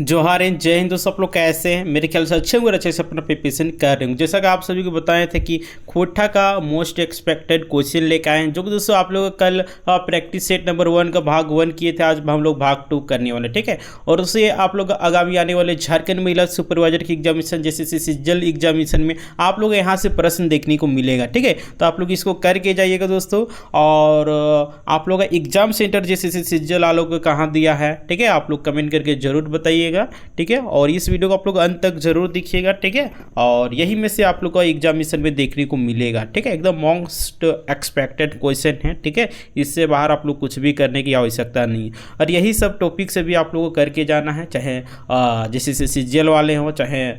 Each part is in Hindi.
जोहार एंड जय हिंद दोस्तों। आप लोग कैसे हैं? मेरे ख्याल से अच्छे होंगे, अच्छे से अपना प्रिपरेशन कर रहे होंगे। जैसा कि आप सभी को बताए थे कि खोटा का मोस्ट एक्सपेक्टेड क्वेश्चन लेकर आए हैं, जो कि दोस्तों आप लोग कल प्रैक्टिस सेट नंबर 1 का भाग 1 किए थे। आज हम लोग भाग 2 करने वाले, ठीक है। और उससे आप लोग आगामी आने वाले झारखंड महिला सुपरवाइजर की एग्जामिनेशन जैसे सिज्जल एग्जामिनेशन में आप लोग यहाँ से प्रश्न देखने को मिलेगा, ठीक है। तो आप लोग इसको करके जाइएगा दोस्तों। और आप लोग का एग्जाम सेंटर जैसे सिज्जल आलों को कहाँ दिया है, ठीक है, आप लोग कमेंट करके जरूर बताइएगा, ठीक है। और इस वीडियो को आप लोग अंत तक जरूर देखिएगा, ठीक है। और यही में से आप लोग को एग्जामिनेशन में देखने को मिलेगा, ठीक है। एकदम मोस्ट एक्सपेक्टेड क्वेश्चन है, ठीक है। इससे बाहर आप लोग कुछ भी करने की आवश्यकता नहीं है। और यही सब टॉपिक से भी आप लोगों को करके जाना है, चाहे जैसे सिज्जल वाले हो, चाहे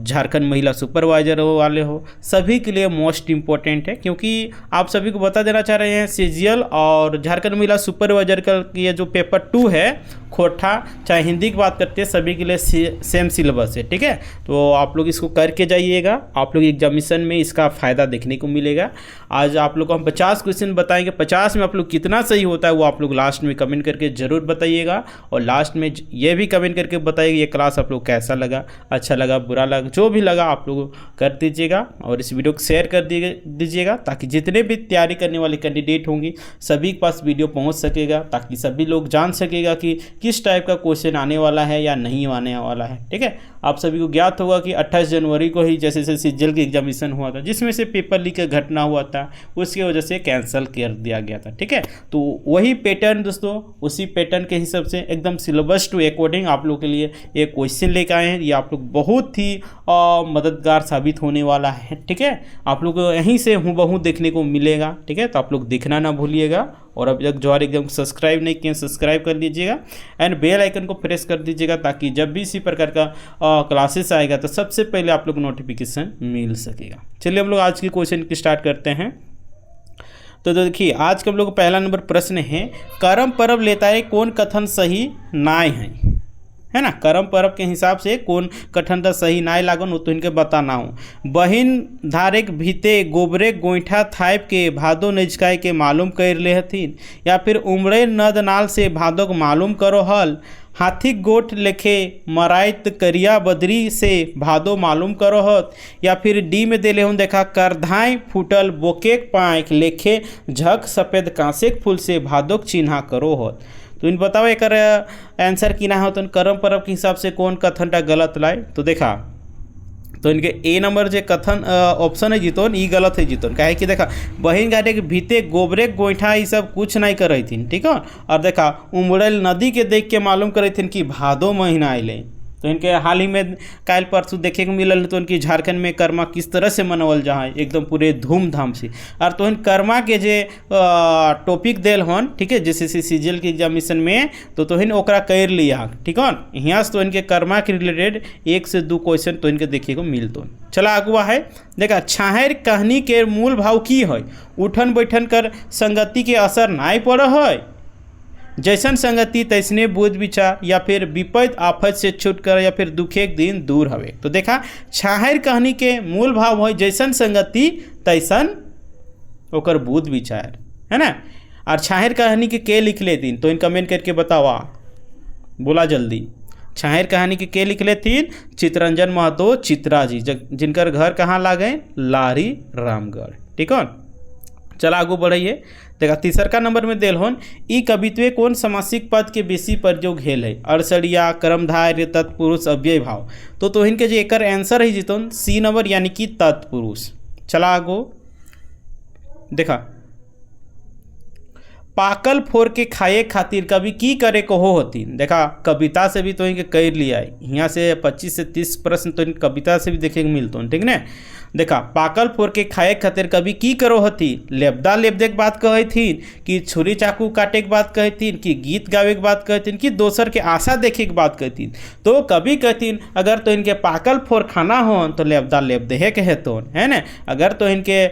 झारखंड महिला सुपरवाइजर वाले हो, सभी के लिए मोस्ट इंपॉर्टेंट है। क्योंकि आप सभी को बता देना चाह रहे हैं, सिज्जल और झारखंड महिला सुपरवाइजर का ये जो पेपर 2 है खोटा, चाहे हिंदी की बात करते हैं, सभी के लिए सेम सिलेबस है, ठीक है। तो आप लोग इसको करके जाइएगा, आप लोग एग्जामिनेशन में इसका फ़ायदा देखने को मिलेगा। आज आप लोग को हम 50 क्वेश्चन बताएंगे, 50 में आप लोग कितना सही होता है वो आप लोग लास्ट में कमेंट करके ज़रूर बताइएगा। और लास्ट में ये भी कमेंट करके बताइएगा ये क्लास आप लोग कैसा लगा, अच्छा लगा, बुरा लगा, जो भी लगा आप लोग कर दीजिएगा। और इस वीडियो को शेयर कर दीजिएगा ताकि जितने भी तैयारी करने वाले कैंडिडेट होंगे सभी के पास वीडियो पहुँच सकेगा, ताकि सभी लोग जान सकेगा कि किस टाइप का क्वेश्चन आने वाला है या नहीं आने वाला है, ठीक है। आप सभी को ज्ञात होगा कि 28 जनवरी को ही जैसे सिज्जल की एग्जामिनेशन हुआ था, जिसमें से पेपर लीक का घटना हुआ था, उसकी वजह से कैंसिल कर दिया गया था, ठीक है। तो वही पैटर्न दोस्तों, उसी पैटर्न के हिसाब से एकदम सिलेबस टू अकॉर्डिंग आप लोग के लिए एक क्वेश्चन लेकर आए हैं। ये आप लोग बहुत ही मददगार साबित होने वाला है, ठीक है। आप लोग यहीं से हूबहू देखने को मिलेगा, ठीक है। तो आप लोग देखना ना भूलिएगा। और अभी तक जोहार एग्जाम सब्सक्राइब नहीं किए, सब्सक्राइब कर लीजिएगा एंड बेल आइकन को प्रेस कर दीजिएगा, ताकि जब भी इसी प्रकार का क्लासेस आएगा तो सबसे पहले आप लोग को नोटिफिकेशन मिल सकेगा। चलिए हम लोग आज की क्वेश्चन की स्टार्ट करते हैं। तो देखिए आज का हम लोग का पहला नंबर प्रश्न है, करम परब लेता है कौन कथन सही नाय है ना। करम परब के हिसाब से कौन कथन तो सही नाय लागन वो तो इनके बताना हो। बहिन धारेक भीते गोबरे गोईठा थाइप के भादो नजकाय के मालूम कर ले हथिन, या फिर उमरे नद नाल से भादो को मालूम करो हल। हाथी गोठ लेखे मराइत करिया बदरी से भादो मालूम करो हत, या फिर डी में दे ले हूँ देखा, करधाई फूटल बोकेक पाँख लेखे झक सफ़ेद कांसेक फूल से भादोक चिन्हा करो हत। तो इन बताओ एक आंसर की ना हो तो करम परब के हिसाब से कौन कथन टा गलत लाए। तो देखा तो इनके ए नंबर जो कथन ऑप्शन है जीतोन ये गलत है जीतोन। काहे कि देखा बहिन घाटे के भीते गोबरे गोईठा ये सब कुछ नहीं कर रही थी, ठीक है। और देखा उमड़ेल नदी के देख के मालूम कर रही थी कि भादो महीना आइले। तो इनके हाल ही में काल परसों देखे को मिलल तो उनकी झारखंड में कर्मा किस तरह से मनावल जा है, एकदम पूरे धूमधाम से। और तो इन कर्मा के जे टॉपिक देल हन, ठीक है, जैसे सिज्जल के एग्जामिनेशन में तो इन ओकरा कर लिया, ठीक है। यहाँ से तो इनके कर्मा के रिलेटेड 1 से 2 क्वेश्चन तो इनके देखे को मिलतो। चला अगुआ है देखा, छाहर कहानी के मूल भाव की है, उठन बैठन कर संगति के असर नहीं पड़ है, जैसन संगति तैसने बुध विचार, या फिर विपद आफत से छूटकर, या फिर दुखे दिन दूर हवे। तो देखा छाहर कहानी के मूल भाव है जैसन संगति तैसन ओकर बुध विचार, है ना। और छाहर कहानी के लिख लेतीन तो इन कमेंट करके बतावा, बोला जल्दी। छाहर कहानी के लिख लेतीन, चितरंजन महतो चित्रा जी, जिनकर घर कहाँ लागे, लारी रामगढ़, ठीक है। चला आगू बढ़िए। देखा तीसरका नंबर में देल होन, ई कवित्वे कौन समासिक पद के बेसी प्रयोग हेल है, अड़सरिया कर्मधार्य तत्पुरुष अव्यय भाव। तो इनके जो एक आंसर है जीतोन सी नंबर यानी कि तत्पुरुष। चला आगो देखा, पाकल फोर के खाए खातिर कभी की करे को हो होती। देखा कविता से भी तो इनके कर लिया है, यहाँ से 25 से 30 प्रश्न तो इन कविता से भी देखे को मिलते हैं, ठीक ना। देखा पाकल फोर के खाए खातिर कभी की करो होती, लेबदा लेबदे के बात कहे थी, कि छुरी चाकू काटे के बात कहे थी, कि गीत गावे के बात कहे थी, कि दोसर के आशा देखे के बात कहती। तो कभी कहती अगर तो इनके पाकल फोर खाना हो तो लेबदा लेबदे के हेतु, है ना। अगर तो इनके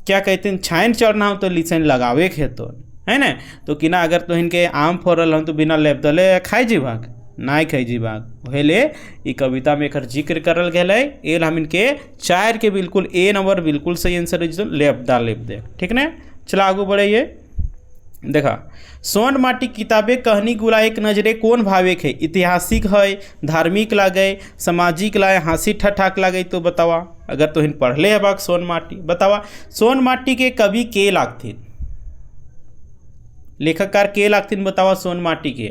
क्या कहते हैं छाइन चढ़ना हो तो लिसन लगावे के हेतु, है ना। तो कि ना अगर तो इनके आम फरल हो तो बिना लेबदले खाई जी भाग नाई खाई जी भाग, हेले ये कविता में एक जिक्र करल गए। एल हम इनके 4 के बिल्कुल ए नंबर बिल्कुल सही आंसर है, लेबदा लेबदे, ठीक ना। चला आगू बढ़िए। देखा सोन माटी किताबे कहनी गुला एक नजरे कौन भावेक है, ऐतिहासिक है, धार्मिक लागे, सामाजिक लागे, हंसी ठठाक लागे। तो बतावा अगर तो हिन पढ़ले है बाग सोन माटी, बतावा सोन माटी के कवि के लागथिन, लेखककार के लागथिन, बतावा सोन माटी के।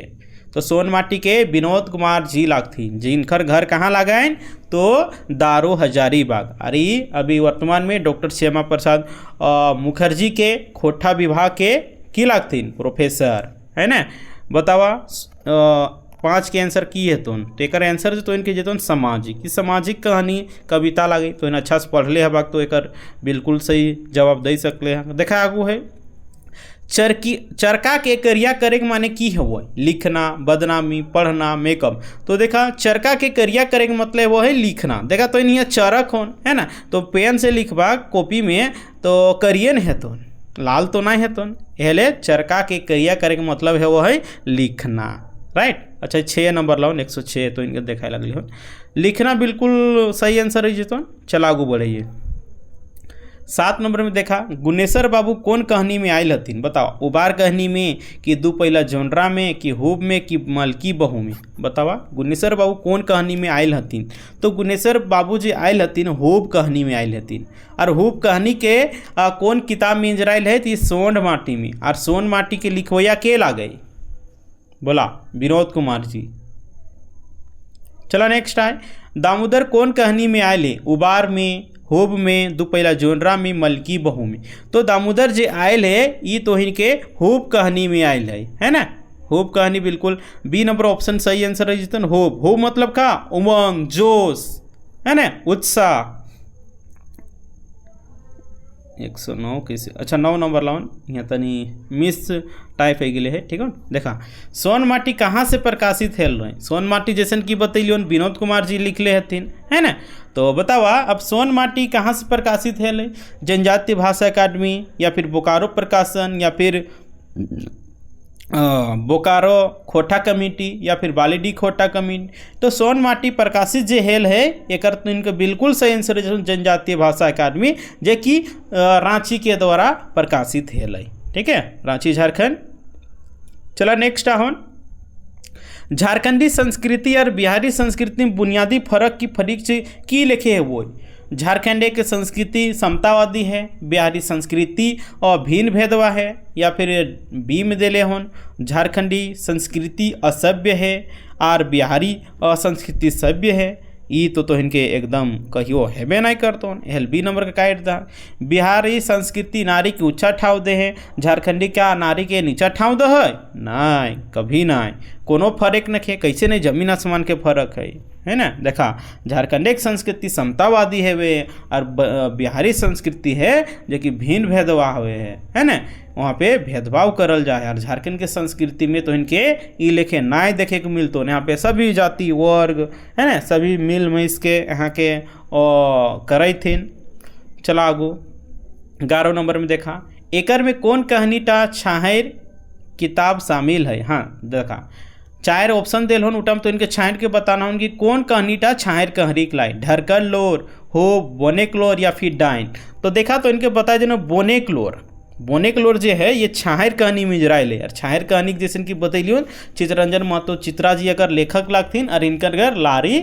तो सोन माटी के विनोद कुमार जी लागथिन, जिनकर घर कहाँ लगाएं तो दारो हजारीबाग। अरे अभी वर्तमान में डॉक्टर श्यामा प्रसाद मुखर्जी के खोटा विभाग के की लागथिन प्रोफेसर, है ना। बतावा 5 के आंसर की है तो एकर आंसर जो तो इनके जेतन सामाजिक, कि सामाजिक कहानी कविता लगे तो इन अच्छा से पढ़ले हबाक तो एकर बिल्कुल सही जवाब दे सकले हैं। देखा आगू है चरका के करिया करे के माने की है वो लिखना, बदनामी, पढ़ना, मेकअप। तो देखा चरका के करिया करे के मतलब वो है लिखना। देखा तो इन चरक हो है ना, तो पेन से लिखबा कॉपी में तो करियन है तो लाल तो नहीं है तो हेले चरका के करिया करे के मतलब है वो है लिखना, राइट। अच्छा 6 नंबर लाओ 106 तो इनके देखा लगली हो लिखना बिल्कुल सही आंसर है जी। तो चला आगू बढ़िए 7 नंबर में देखा गुनेश्वर बाबू कौन कहानी में आयल हथिन, बताओ उबार कहानी में कि दू पहिला जोनरा में कि हुब में कि मलकी बहू में। बतावा गुनेश्वर बाबू कौन कहानी में आयल हथिन, तो गुनेश्वर बाबू जी आयल हथिन हुब कहानी में आयल हथिन। और हुब कहानी के कौन किताब में इंजराइल है, तो सोन माटी में। और सोन माटी के लिखवैया के लागे, बोला विनोद कुमार जी। चला नेक्स्ट है दामोदर कौन कहानी में आयल, उबार में, होब में, दो पहिला जोनरा में, मलकी बहू में। तो दामोदर जे आयल है ये तो इनके होब कहानी में आयल है ना। होब कहानी बिल्कुल बी नंबर ऑप्शन सही आंसर है जितन होब। होब मतलब का उमंग, जोश, है ना, उत्साह। 109 कैसे, अच्छा 9 नंबर लाउन यहाँ तनी मिस टाइप है गए है, ठीक है। देखा सोन माटी कहाँ से प्रकाशित है रहे, सोन माटी जैसन की बतैलियन विनोद कुमार जी लिखले हथिन, है ना। तो बतावा अब सोन माटी कहाँ से प्रकाशित है, जनजातीय भाषा अकादमी या फिर बोकारो प्रकाशन या फिर बोकारो खोटा कमेटी या फिर बालीडी खोटा कमेटी। तो सोन माटी प्रकाशित जे हेल है एक तो इनका बिल्कुल सही आंसर है जनजातीय भाषा अकादमी, जे कि रांची के द्वारा प्रकाशित हेल है, ठीक है, रांची झारखंड। चला नेक्स्ट आहन झारखंडी संस्कृति और बिहारी संस्कृति में बुनियादी फर्क की फरीक से की लिखे है वो। झारखंड की संस्कृति समतावादी है, बिहारी संस्कृति और भिन्न भेदवा है, या फिर बी में देले होन झारखंडी संस्कृति असभ्य है और बिहारी संस्कृति सभ्य है। ई तो इनके एकदम कहियो हेबे नहीं करतो। एल बी नंबर का काट दा बिहारी संस्कृति नारी के ऊंचा ठाव दे है, झारखंडी क्या नारी के नीचा ठाव दे है, नहीं कभी नहीं, कोनो फर्क नहीं है, कैसे नहीं जमीन आसमान के फर्क है ना। देखा झारखंडी की संस्कृति समतावादी है वे, और बिहारी संस्कृति है जो कि भिन्न भेदभाव हुए है ना, वहाँ पे भेदभाव करल जाए। और झारखंड के संस्कृति में तो इनके ई लेखे नाय देखे को मिलतो, यहाँ पे सभी जाति वर्ग है ना, सभी मिल मिस के यहाँ के करे थिन। चला आगू 11 नंबर में देखा एकर में कौन कहानी टा छाहर किताब शामिल है। हाँ देखा 4 ऑप्शन दिल हो उठम, तो इनके छाहर के बताना हो कि कौन कहानी टा छाहर कहरी लाई, ढरकल लोर हो, बोनेक लोर या फिर डाइन। तो देखा तो इनके बताया जो बोनेक लोर, बोनेक लोर जो है ये छाहर कहानी में जराइल है। और छाहर कहानी जैसे कि बतैलियो चित्ररंजन महतो चित्रा जी अगर लेखक लागथिन, और इनकर घर लारी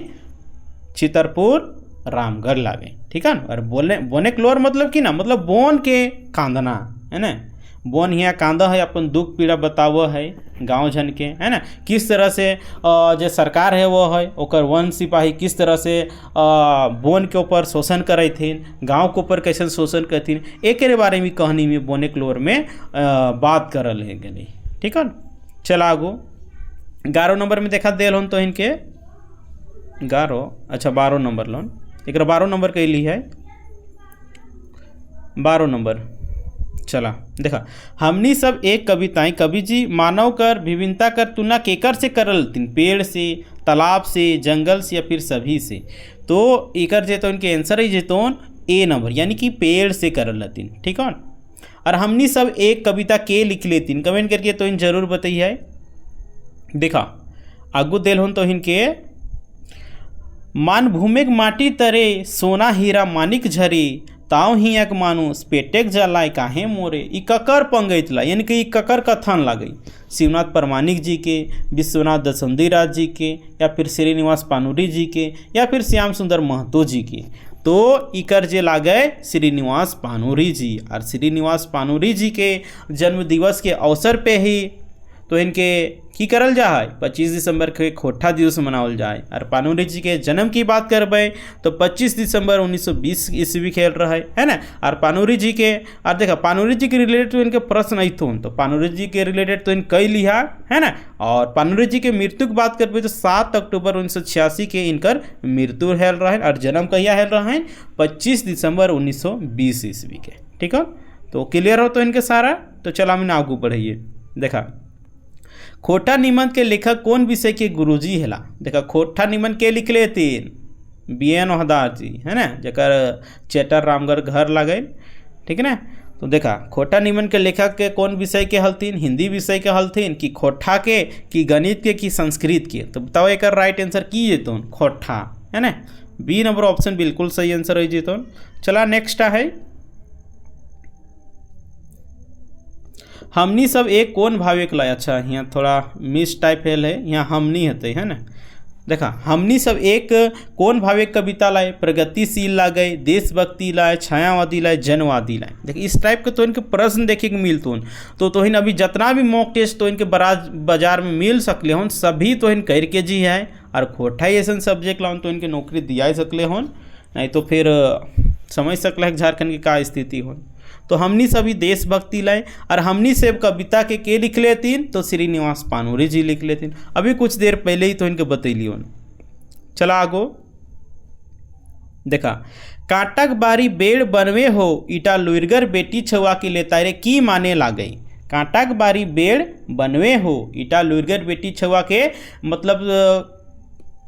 चितरपुर रामगढ़ लागे, ठीक है। और बोनेक लोर मतलब कि ना, मतलब बोन के कांदना, है ना, बोन यहाँ कांदा है, अपन दुख पीड़ा बताव है गांव जन के, है ना। किस तरह से जो सरकार है वो है ओकर वन सिपाही किस तरह से बोन के ऊपर शोषण करे थिन, गांव के ऊपर कैसे शोषण करथिन, एक बारे में कहानी में बोनेक लोर में बात करल है गई, ठीक है। चला आगो 11 नंबर में देखा दिल हन तो इनके 12 नंबर लोन एक 12 नंबर कैली है 12 नंबर। चला देखा हमनी सब एक कविताएं कवि जी मानव कर विभिन्नता कर तुलना केकर से करल तीन, पेड़ से, तालाब से, जंगल से या फिर सभी से। तो एकर जे तो इनके आंसर है जेतोन ए नंबर, यानी कि पेड़ से करल तीन, ठीक है। और हमनी सब एक कविता के लिख लेतीन, कमेंट करके तो इन जरूर बताइए। देखा आगू दिल हो तो इनके मानभूमिक माटी तरे सोना हीरा मानिक झरे ताव ही एक मानुस पेटेक जलाय काहे मोरे। ई ककर पंगैतला यानी कि ई ककर कथन लागई शिवनाथ परमानिक जी के, विश्वनाथ दसंधी राज जी के, या फिर श्रीनिवास पानुरी जी के, या फिर श्याम सुंदर महतो जी के। तो इकर जे लागे श्रीनिवास पानुरी जी। और श्रीनिवास पानुरी जी के जन्म दिवस के अवसर पे ही तो इनके की करल जा है 25 दिसंबर के खोटा दिवस मनावल जाए। और पानुरी जी के जन्म की बात करबे तो 25 दिसंबर 1920 ईस्वी खेल रहा है ना। और पानुरी जी के और देखा पानुरी जी के रिलेटेड तो इनके प्रश्न आई तो पानुरी जी के रिलेटेड तो इन कई लिहा है ना। और पानुरी जी के मृत्यु की बात करबे तो 7 अक्टूबर 1986 के इनकर मृत्यु हेल रहा है। और जन्म कहिया हेल रहा है 25 दिसंबर 1920 ईस्वी के। ठीक है, तो क्लियर हो तो इनके सारा। तो चला हम आगू बढ़िए। देखा खोटा निबंध के लेखक कौन विषय के गुरुजी हेला। देखा खोटा निबंध के लिख लेतीन BN ओहदार जी है ना, जकर चेटर रामगढ़ घर लगे। ठीक है ना। तो देखा खोटा निबंध के लेखक के कौन विषय के हलतीन, हिंदी विषय के हलतीन कि खोटा के कि गणित के कि संस्कृत के। तो बताओ एक राइट आंसर की जेतोन खोटा है ना। बी नंबर ऑप्शन बिल्कुल सही आंसर हो जेतोन। चला नेक्स्ट है हमनी सब एक कौन भावे के लाए। अच्छा यहाँ थोड़ा मिस टाइप है यहाँ हमनी हते है ना। देखा हमनी सब एक कौन भावे कविता लाए, प्रगतिशील लागे, देशभक्ति लाए, छायावादी लाए, जनवादी लाए। देखिए इस टाइप के तो इनके प्रश्न देखे के मिलते तो इन अभी जितना भी मॉक टेस्ट तो इनके बाजार में मिल सकले हों सभी तो इन करके जी है। और खोटा ही ऐसा सब्जेक्ट लाओ तो इनके नौकरी दिया सकले हों, नहीं तो फिर समझ सकल है झारखंड की का स्थिति हो। तो हमनी सभी देशभक्ति लाए। और हमनी से कविता के लिख लेतीन तो श्रीनिवास पानुरी जी लिख लेतीन। अभी कुछ देर पहले ही तो इनके बतैली हो। चला आगो। देखा काटक बारी बेड़ बनवे हो ईटा लुइरगर बेटी छुआ के लेता रे की माने लागई। काटक बारी बेड़ बनवे हो ईटा लुइरगर बेटी छुआ के मतलब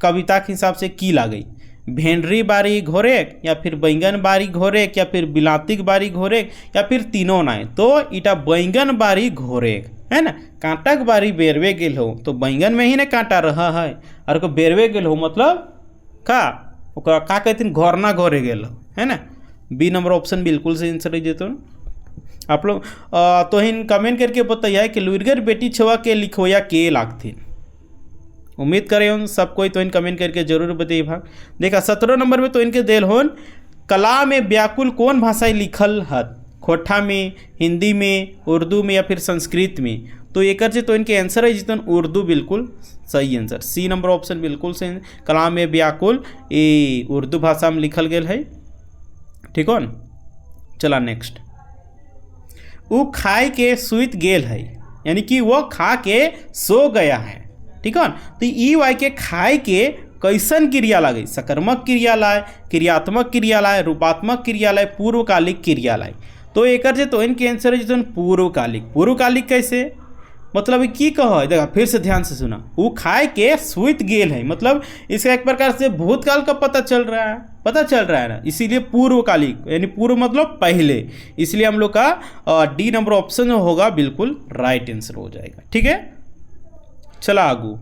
कविता के हिसाब से की लागई। भेंडरी बारी घोरेक या फिर बैंगन बारी घोरेक या फिर बिलातिक बारी घोरेक या फिर तीनों नाय। तो इटा बैंगन बारी घोरेक है ना। कांटक बारी बेरवे गेल हो तो बैंगन में ही ना कांटा रहा है। और को बेरवे गेल हो मतलब का ओकरा का कहते घोरना घोरे गेल हो है ना। बी नंबर ऑप्शन बिल्कुल से आंसर हो जेतो। आप लोग तो इन कमेंट करके बताइए कि लुइरगर बेटी छुआ के लिखोया के लागथिन। उम्मीद करें उन सब कोई तो इन कमेंट करके जरूर बताइए भाग। देखा 17 नंबर में तो इनके देल होन कला में व्याकुल कौन भाषाएं लिखल हत। खोटा में, हिंदी में, उर्दू में या फिर संस्कृत में। तो एक तो इनके आंसर है जितन उर्दू बिल्कुल सही आंसर। सी नंबर ऑप्शन बिल्कुल सही। कला में व्याकुल ये उर्दू भाषा में लिखल गेल है। ठीक हो न। चला नेक्स्ट। वो खाए के सुइत गेल है यानी कि वो खा के सो गया है। ठीक है। तो ई वाई के खाए के कैसन क्रिया लागे, सकर्मक क्रिया लाए, क्रियात्मक क्रिया लाए, रूपात्मक क्रिया लाए, पूर्वकालिक क्रिया लाए। तो एक तो इनके आंसर है जो पूर्वकालिक। पूर्वकालिक कैसे मतलब की कहो देखा फिर से ध्यान से सुना। वो खाए के सुइत गेल है मतलब इसका एक प्रकार से भूतकाल का पता चल रहा है ना। इसीलिए पूर्वकालिक यानी पूर्व मतलब पहले। इसलिए हम लोग का डी नंबर ऑप्शन होगा बिल्कुल राइट आंसर हो जाएगा। ठीक है। चला आगू।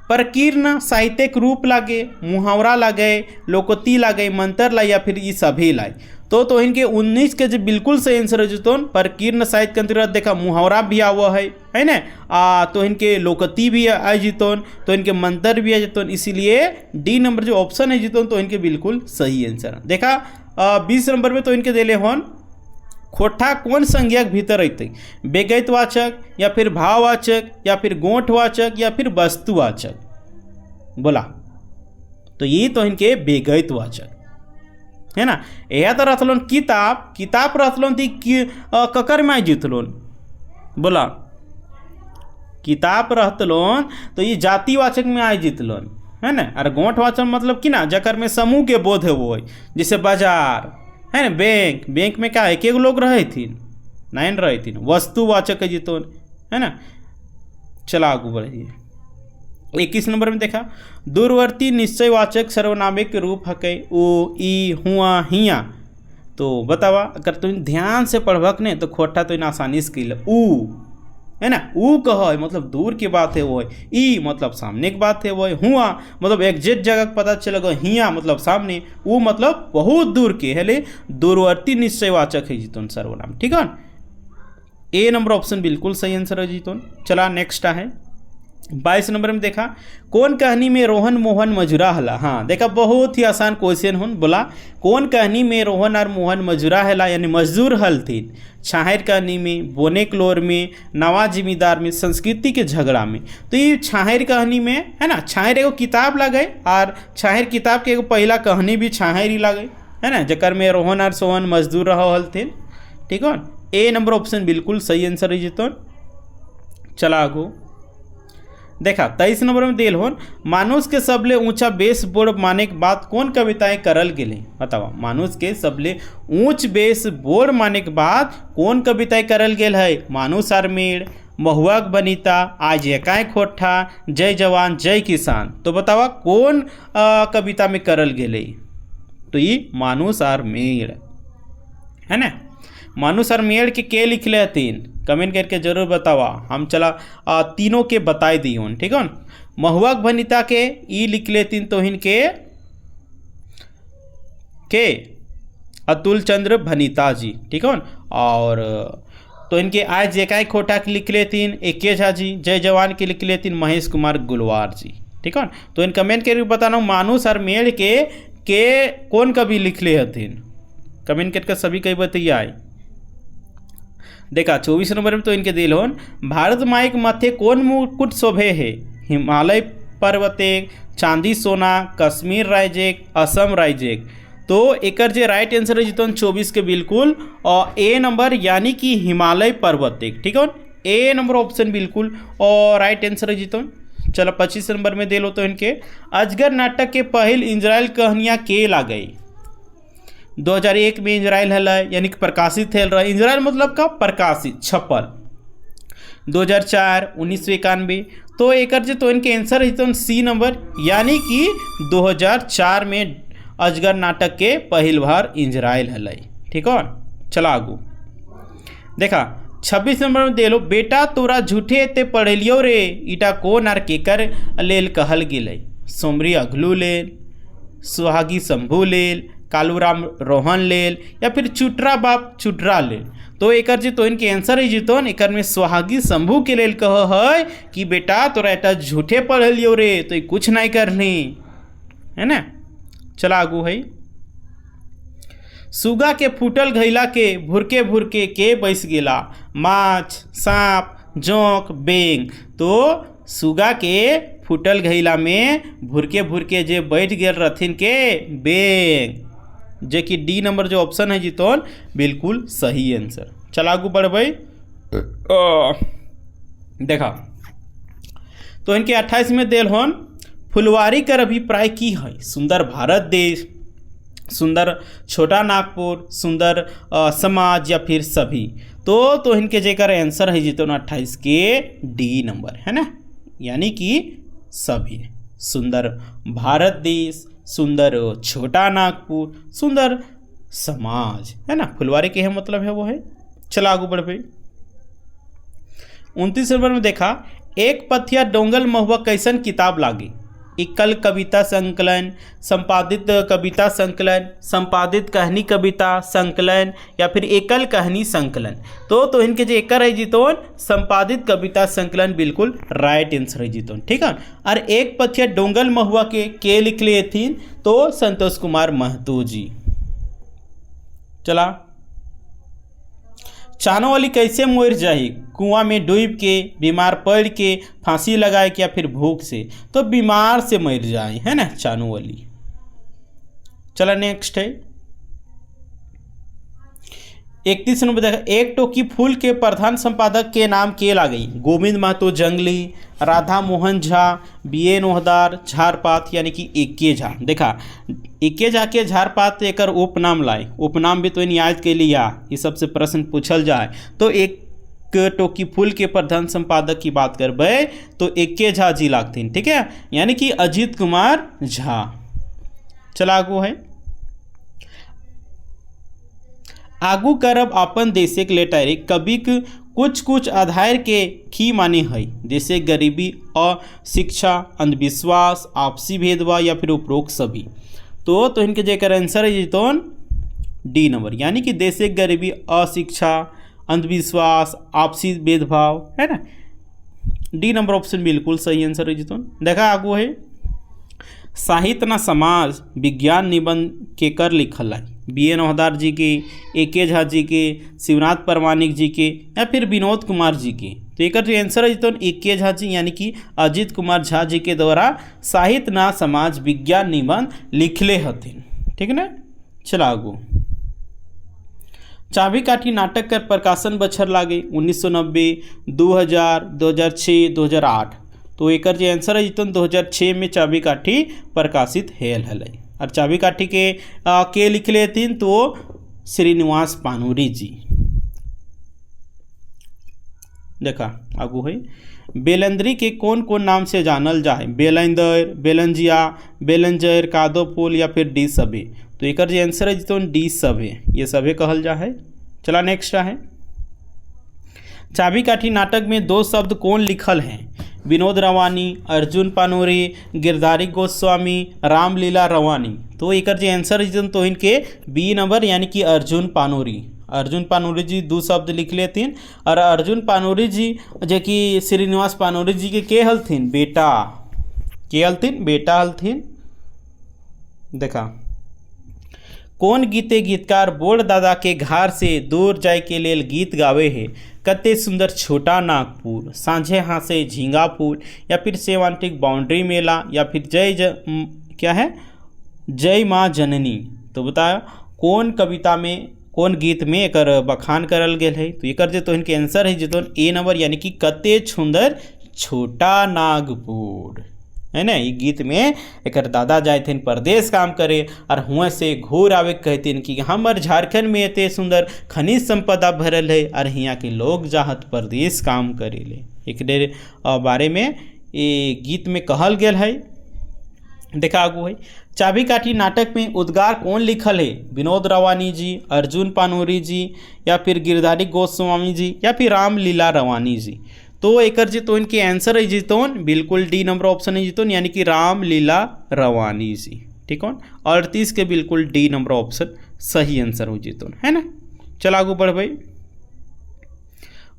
प्रकीर्ण साहित्यिक रूप लागे, मुहावरा लागे, लोकोक्ति लागे, मंत्र लाई या फिर ये सभी लाई। तो इनके 19 के जो बिल्कुल सही आंसर है जो प्रकीर्ण साहित्य के अंतर्गत देखा मुहावरा भी आवा है ना। तो इनके लोकोक्ति भी आ जितोन, तो इनके मंत्र भी आ जितोन। इसीलिए डी नंबर जो ऑप्शन है जितोन तो इनके बिल्कुल सही आंसर। देखा 20 नंबर में तो इनके देले होन खोटा कौन संज्ञक भीतर रहते, बेगैतवाचक या फिर भाववाचक या फिर गोंठवाचक या फिर वस्तुवाचक। बोला तो ये तो इनके बेगैतवाचक है ना। यह तो रहतलोन किताब रहतलोन थी ककर में जीतलोन। बोला किताब रहतलोन तो ये जातिवाचक में आए जीतलोन है ना। और गोंठवाचक मतलब कि ना जकर में समूह के बोध है वो है। जैसे बाजार है ना, बैंक में क्या एक लोग रहे थी 9 रहे थी। वस्तुवाचक है जितोन है ना। चला आगू बढ़िए। 21 नंबर में देखा दूरवर्ती निश्चयवाचक सर्वनामिक रूप हके ओ, ई, हुआ, हिया। तो बतावा अगर तुम ध्यान से पढ़बक ने तो खोटा तो इन आसानी से कैल ऊ है ना। ऊ कह मतलब दूर की बात है वो है, ई मतलब सामने की बात है वो है, हुआ मतलब एग्जैक्ट जगह पता चलेगा, हिया मतलब सामने, ऊ मतलब बहुत दूर के हेले दूरवर्ती निश्चयवाचक है जीतोन सर्वनाम। ठीक है, ए नंबर ऑप्शन बिल्कुल सही आंसर है जीतोन। चला नेक्स्ट है 22 नंबर में देखा, कौन कहानी में रोहन मोहन मजुरा हला। हाँ देखा, बहुत ही आसान क्वेश्चन हो, बोला कौन कहानी में रोहन और मोहन मजुरा हला यानी मजदूर हल थी। छाहिर कहानी में, बोने क्लोर में, नवा जिम्मेदार में, संस्कृति के झगड़ा में। तो ये छाहिर कहानी में है ना, छाहिर एगो किताब लगे और छाहिर किताब के एगो पहला कहानी भी छाहिर ही लगे है ना, जकर में रोहन और सोहन मजदूर रहा हल थे। ठीक है, ए नंबर ऑप्शन बिल्कुल सही आंसर है जीतोन। चला आगो देखा 23 नंबर में दिल होन, मानुष के सबले ऊंचा बेस बोर्ड माने के बाद कौन कविताएं करल गेले। बताओ, मानुष के सबले ऊंच बेस बोर्ड माने के बाद कौन कविताएं करल गेल है। मानुष आर मेड़, महुआ के बनीता, आज एकाएं खोठा, जय जवान जय किसान। तो बतावा कौन कविता में करल गेले। तो ये मानुष आर मेड़ है ना। मानुष और मेड़ के लिखले हथिन, कमेंट करके जरूर बतावा, हम चला तीनों के बताए दी हूँ। ठीक है, महुआ भनिता के ई लिख लेतीन तो इनके अतुल चंद्र भनिता जी। ठीक है, और तो इनके आज जेकाई खोटा के लिख लेतीन एके झा जी, जय जवान के लिख लेतीन महेश कुमार गुलवार जी। ठीक है, तो इन कमेंट करके बताना मानुष और मेड़ के कौन कवि लिखले हथिन, कमेंट करके सभी कई बताइए। देखा 24 नंबर में तो इनके दिल होन, भारत माई के माथे कौन मुकुट शोभे है। हिमालय पर्वते, चांदी सोना, कश्मीर राइजेक, असम राइजेक। तो एकर जे राइट आंसर है जीतोन 24 के बिल्कुल और ए नंबर यानी कि हिमालय पर्वतेक। ठीक है, ए नंबर ऑप्शन बिल्कुल और राइट आंसर है जीतोन। चलो 25 नंबर में दिल हो तो इनके अजगर नाटक के पहल इजराइल कहानियाँ के ला गई। 2001 में इजराइल हल यानी कि प्रकाशित है रहा, इजराइल मतलब का प्रकाशित छपल। 2004, 1991। तो एक तो इनके आंसर है तो सी नंबर यानी कि 2004 में अजगर नाटक के पहल बार इजराइल हल। ठीक है, चला आगू देखा 26 नंबर में दे लो, बेटा तोरा झूठे ते पढ़ेलियो रे, इटा कौन आर केकर लेल कहल गेलै। सोमरी अघलू लेल, सुहागी शंभू लेल, कालूराम रोहन लेल या फिर चुटरा बाप चुटरा लेल। तो एक तो इनके आंसर है जीतोन एक में सुहागी शंभू के लेल कह है कि बेटा तोरा एटा झूठे पढ़लियो रे, तो ये कुछ नहीं करनी है ना। चला आगू है, सुगा के फूटल घैला के भुरके भुरके के बैस गेला, माछ, सांप, जोंक, बेंग। तो सुगा के फूटल घैला में भुरके भुरके जे बैठ गेल रहथिन के बेंग, जे कि डी नंबर जो ऑप्शन है जीतोन बिल्कुल सही आंसर। चल आगू बढ़बै देखा तो इनके 28 में देल होन, फुलवारी कर अभिप्राय की है। सुंदर भारत देश, सुंदर छोटा नागपुर, सुंदर समाज या फिर सभी। तो इनके जेकर आंसर है जीतोन 28 के डी नंबर है ना, यानी कि सभी। सुंदर भारत देश, सुंदर छोटा नागपुर, सुंदर समाज है ना, फुलवारी के है मतलब है वो है। चला आगू बढ़ भाई 29 नंबर में देखा, एक पथिया डोंगल महुआ कैसन किताब लागी। एकल कविता संकलन, संपादित कविता संकलन, संपादित कहानी कविता संकलन या फिर एकल कहानी संकलन। तो इनके जो एकर है जीतोन संपादित कविता संकलन बिल्कुल राइट आंसर है जीतोन। ठीक है, और एक पथिया डोंगल महुआ के लिख लिए थी तो संतोष कुमार महतो जी। चला, चानो वाली कैसे मर जाही, कुआं में डूब के, बीमार पड़ के, फांसी लगाए के या फिर भूख से। तो बीमार से मर जाए है ना चानो वाली। चला नेक्स्ट है 31 नंबर देखा, एक टोकी फूल के प्रधान संपादक के नाम के ला गई। गोविंद महतो जंगली, राधा मोहन झा, बी.ए. नोहदार, झारपात यानी कि एके झा। देखा एके झा के झारपात एकर उपनाम लाए, उपनाम भी तो इन याद के लिए ये सबसे प्रश्न पूछल जाए। तो एक टोकी फूल के प्रधान संपादक की बात करबे तो एके झा जी लागथिन। ठीक है, यानी कि अजीत कुमार झा। चला आगू है, आगू करब अपन देशे के लेटारी कवि कुछ कुछ आधार के खी माने है, जैसे गरीबी, अशिक्षा, अंधविश्वास, आपसी भेदभाव या फिर उपरोक्त सभी। तो इनके जेकर आंसर है तो डी नंबर, यानी कि देश गरीबी, अशिक्षा, अंधविश्वास, आपसी भेदभाव, है ना। डी नंबर ऑप्शन बिल्कुल सही आंसर है जीतोन। देखा आगू है साहित्य ना समाज विज्ञान निबंध के कर लिखल है, बी एन नौहदार जी के, ए के झा जी के, शिवनाथ परमाणिक जी के या फिर विनोद कुमार जी के। तो एक जो आंसर है जीतोन ए के झा जी, यानी कि अजीत कुमार झा जी के द्वारा साहित्य ना समाज विज्ञान निबंध लिखले हथिन। ठीक ना। चला आगू चाबी काठी नाटक कर प्रकाशन बछर लागे 1990, 2000, 2006, 2008। तो एक जो आंसर है जीतन 2006 में चाबी काठी प्रकाशित हेल है। और चाबी काठी के लिखले हथिन तो श्रीनिवास पानूरी जी। देखा आगू है बेलंदरी के कौन कौन नाम से जानल जाए, बेलंदर, बेलंजिया, बेलंजर, कादो फूल या फिर डी सभे। तो एक जो आंसर है जीतोन डी सभे, ये सभे कहल जा है। चला नेक्स्ट है चाबी काठी नाटक में दो शब्द कौन लिखल हैं, विनोद रवानी, अर्जुन पानूरी, गिरधारी गोस्वामी, रामलीला रवानी। तो एक जो आंसर है तो इनके बी नंबर, यानी कि अर्जुन पानूरी। अर्जुन पानूरी जी दो शब्द लिख लेथिन। और अर्जुन पानूरी जी जो कि श्रीनिवास पानूरी जी के हलथिन बेटा, के हलथिन बेटा हलथिन। देखा कौन गीते गीतकार बोल दादा के घर से दूर जाए के लेल गीत गावे है, कते सुंदर छोटा नागपुर, सांझे हासे झींगा फूल या फिर सेवांटिक बाउंड्री मेला या फिर क्या है जय माँ जननी। तो बताया कौन कविता में कौन गीत में एक बखान करल गेल है। तो एक जो तो इनके आंसर है जो ए नंबर, यानी कि कते सुंदर छोटा नागपुर, है ना। ये गीत में एक दादा जाए थे परदेश काम करे और हुआ से घूर आवे कहते कि हमार झारखंड में इतने सुंदर खनिज संपदा भरल है और यहाँ के लोग जाहत परदेश काम करे ले। एक बारे में ये गीत में कहल गेल है। देखा आगू है चाबी काठी नाटक में उद्गार कौन लिखल है, विनोद रवानी जी, अर्जुन पानूरी जी या फिर गिरधारी गोस्वामी जी या फिर रामलीला रवानी जी। तो एक जी तो इनके आंसर है जीतोन बिल्कुल डी नंबर ऑप्शन है जीतोन, यानी कि रामलीला रवानी जी। ठीक है 38 के बिल्कुल डी नंबर ऑप्शन सही आंसर हो जीतोन, है ना। चल आगू बढ़ भाई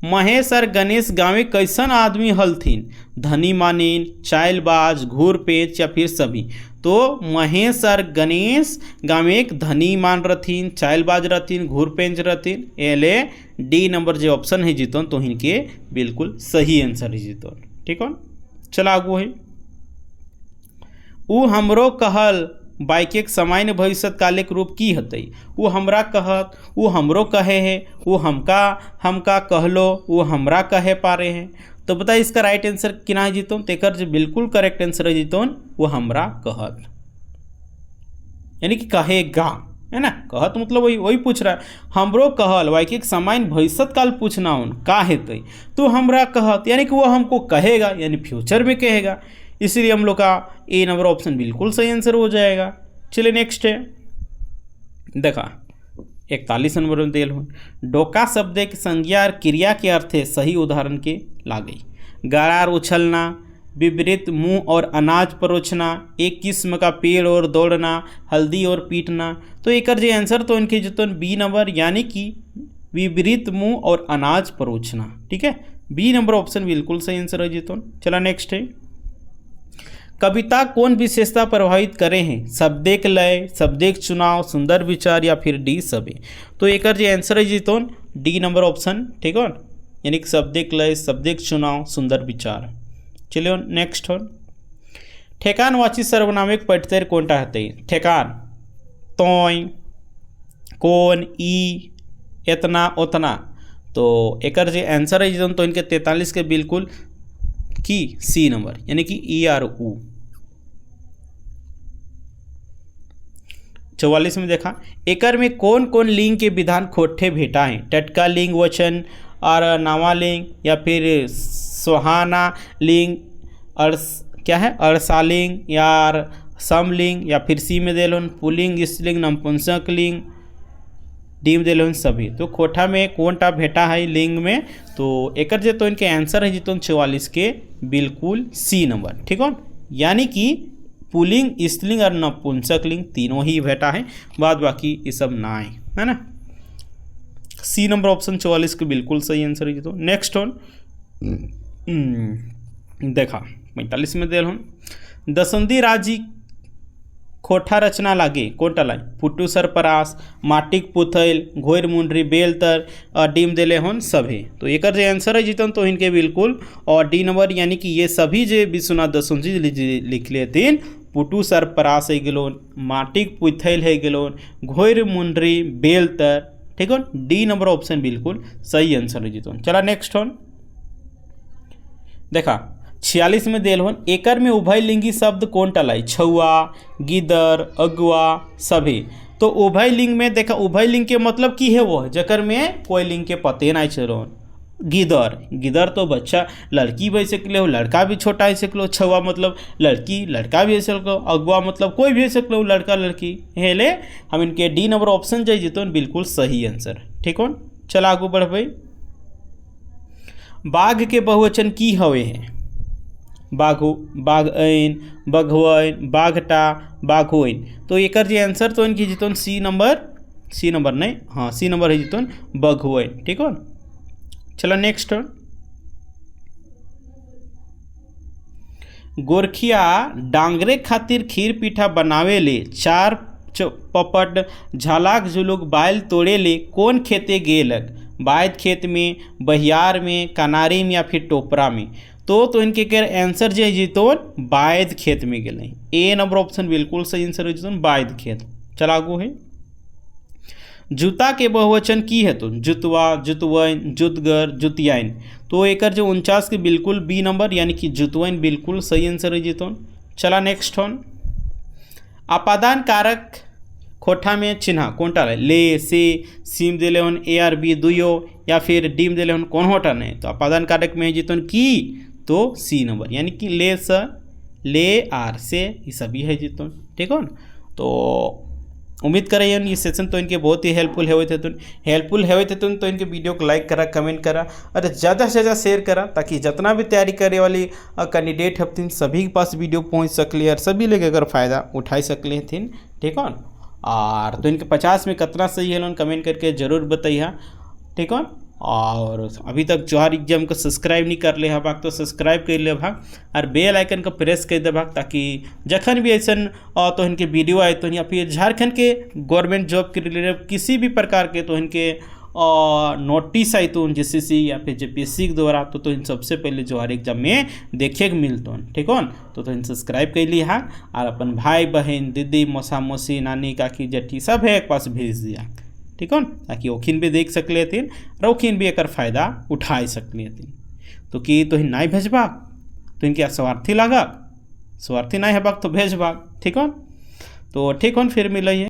महेश और गणेश गाँव कैसन आदमी हलथिन, धनी मानेन, चाइलबाज, घूरपेच या फिर सभी। तो महेश और गणेश गाँव एक धनी मान रथिन, चाइलबाज रथिन, घूरपेंच रथिन। एले डी नंबर जो ऑप्शन है जीतोन तो इनके बिल्कुल सही आंसर है जीतोन। ठीक है चला आगू है उ हमरो कहल बाइक एक सामान्य भविष्य कालिक रूप की हतई, वो हमरा कहत, वो हमरो कहे है, वो हमका कहलो, वो हमरा कहे पारे हैं। तो बताइए इसका राइट आंसर किना है जीतोन। तेकर जो बिल्कुल करेक्ट आंसर है जीतोन वो हमरा कहत, यानी कि कहेगा, है ना। कहत मतलब वही पूछ रहा है हमरो कहल वाइक एक सामान्य भविष्य काल पूछना उन का हेतई, तो हमरा कहत यानी कि वो हमको कहेगा, यानी फ्यूचर में कहेगा। इसलिए हम लोग का ए नंबर ऑप्शन बिल्कुल सही आंसर हो जाएगा। चलिए नेक्स्ट है देखा 41 नंबर में देल हो डोका शब्द की संज्ञा और क्रिया के अर्थ है सही उदाहरण के लागई, गरार उछलना, विपरीत मुंह और अनाज परोसना, एक किस्म का पेड़ और दौड़ना, हल्दी और पीटना। तो एक जो आंसर तो इनके जो बी नंबर, यानी कि विपरीत मुंह और अनाज परोसना। ठीक है बी नंबर ऑप्शन बिल्कुल सही आंसर है जीतोन। चला नेक्स्ट है कविता कौन विशेषता प्रभावित करे हैं, शब्दिक लय, शब्दिक चुनाव, सुंदर विचार या फिर डी सभी। तो एक जो आंसर है जीतोन डी नंबर ऑप्शन। ठीक है यानी कि शब्दिक लय, शब्दिक चुनाव, सुंदर विचार। चलिए नेक्स्ट हो ठेकानवाची सर्वनामिक पठतेर कोणता हते, ठेकान, तोय, कौन, ई, इतना, उतना। तो एक जो आंसर है जीतोन तो इनके 43 के बिल्कुल की सी नंबर, यानी कि ई आर ऊ। 44 में देखा एकर में कौन कौन लिंग के विधान खोटे भेटा है, टटका लिंग वचन और नावा लिंग या फिर सुहाना लिंग और क्या है अरसालिंग या समलिंग या फिर सी में देलोन पुलिंग, स्त्रीलिंग, नपुंसक लिंग डी में दिले सभी। तो कोठा में कौन टा भेटा है लिंग में, तो एक जे तो इनके आंसर है जीतोन 44 के बिल्कुल सी नंबर। ठीक है, यानी कि पुलिंग, स्त्रीलिंग और नपुंसक लिंग तीनों ही भेटा है, बाद बाकी ये सब ना है ना। सी नंबर ऑप्शन 44 के बिल्कुल सही आंसर है जीतो। नेक्स्ट वन देखा 45 में दिल हूँ दसंदी राजी खोठा रचना लागे कोटा लाई फुटू सरपरास माटिक पुथैल घोर मुंडरी बेलतर और डी में दिले हन सभी। तो एक जो आंसर है जीतन तो इनके बिल्कुल और डी नंबर, यानी कि ये सभी जो विश्वनाथ दसंदी लिख लेतीन पुटू सरपरास है गेलोन, माटिक पुथैल है गेलोन, घोर मुंडरी बेलतर। ठीक है, डी नंबर ऑप्शन बिल्कुल सही आंसर है जीतन। चला नेक्स्ट वन देखा 46 में दिल हन एकर में उभय लिंगी शब्द कौन टलाई छुआ, गिदर, अगुआ सभी। तो उभय लिंग में देखा उभय लिंग के मतलब की है वो जकर में कोई लिंग के पते नहीं चलो। गिदर, गिदर तो बच्चा लड़की भी सकले हो, लड़का भी छोटा है सकलो। छुआ मतलब लड़की लड़का भी है सकलो। अगुआ मतलब कोई भी है सकलो, लड़का लड़की। हेले हम इनके डी नंबर ऑप्शन जाए जीतो बिल्कुल सही आंसर। ठीक हो, चला आगू बढ़ भाई। बाघ के बहुवचन की हवे हैं बाघो, बाघइन, बघवन, बाघटा, बाघोइन। तो एक आंसर तो इनकी जीतोन सी नंबर नहीं, हाँ सी नंबर है जीतोन बघवन। ठीक हो, चलो नेक्स्ट गोरखिया डांगरे खातिर खीर पीठा बनावे ले चार पपट झालाक झुलुक बायल तोड़े ले कौन खेते गेलक, बायद खेत में, बहियार में, कनारी में या फिर टोपरा में। तो इनके के आंसर जो है जीतोन बायद खेत में गेले। ए नंबर ऑप्शन बिल्कुल सही आंसर है जीतोन बायद खेत। चला आगू है जूता के बहुवचन की है तो जुतवा, जुतवैन, जुतगर, जुतियाइन। तो एक जो 49 के बिल्कुल बी नंबर, यानी कि जुतवैन बिल्कुल सही आंसर है जीतोन। चला नेक्स्ट वन अपादान कारक खोठा में चिन्ह कौन टा ले से सीम दिले हन ए आर बी दुयो या फिर डी में दिले हन कौन होटा नहीं। तो अपादान कारक में जीतोन की तो सी नंबर, यानी कि ले स, ले आर से ये सभी है जीतोन। ठीक हो, तो उम्मीद करें ये सेशन तो इनके बहुत ही हेल्पफुल है तो इनके वीडियो को लाइक करा, कमेंट करा और ज़्यादा से ज़्यादा शेयर करा, ताकि जितना भी तैयारी करने वाली कैंडिडेट हथिन सभी के पास वीडियो पहुंच सकले और सभी लोग अगर फ़ायदा उठा सकले हथिन। ठीक है, और तो इनके 50 में कितना सही है कमेंट करके ज़रूर बताइए। ठीक है, और अभी तक जोहार एग्जाम को सब्सक्राइब नहीं कर ले भाग तो सब्सक्राइब कर ले भाग और बेल आइकन को प्रेस कर दे भाग, ताकि जखन भी ऐसा तो इनके वीडियो आए तो या फिर झारखंड के गवर्नमेंट जॉब के रिलेटेड किसी भी प्रकार के तो इनके नोटिस आई तो JCC या फिर JPSC के द्वारा तो इन सबसे पहले जोहार एग्जाम में देखे के मिलते हैं। ठीक हो, तो इन सब्सक्राइब कर लिया और अपन भाई बहन दीदी मौसा मौसी नानी काकी जट्टी सब है एक पास भेज दिया। ठीक है, ताकि ओखिन भी देख सकले हथिन और ओखिन भी एक फ़ायदा उठा सकले हथिन। तो कि तो नहीं भेजबा तो इनके स्वार्थी लगा, स्वार्थी नहीं हेबाक तो भेजबा। ठीक हो, तो ठीक हो फिर मिलिए।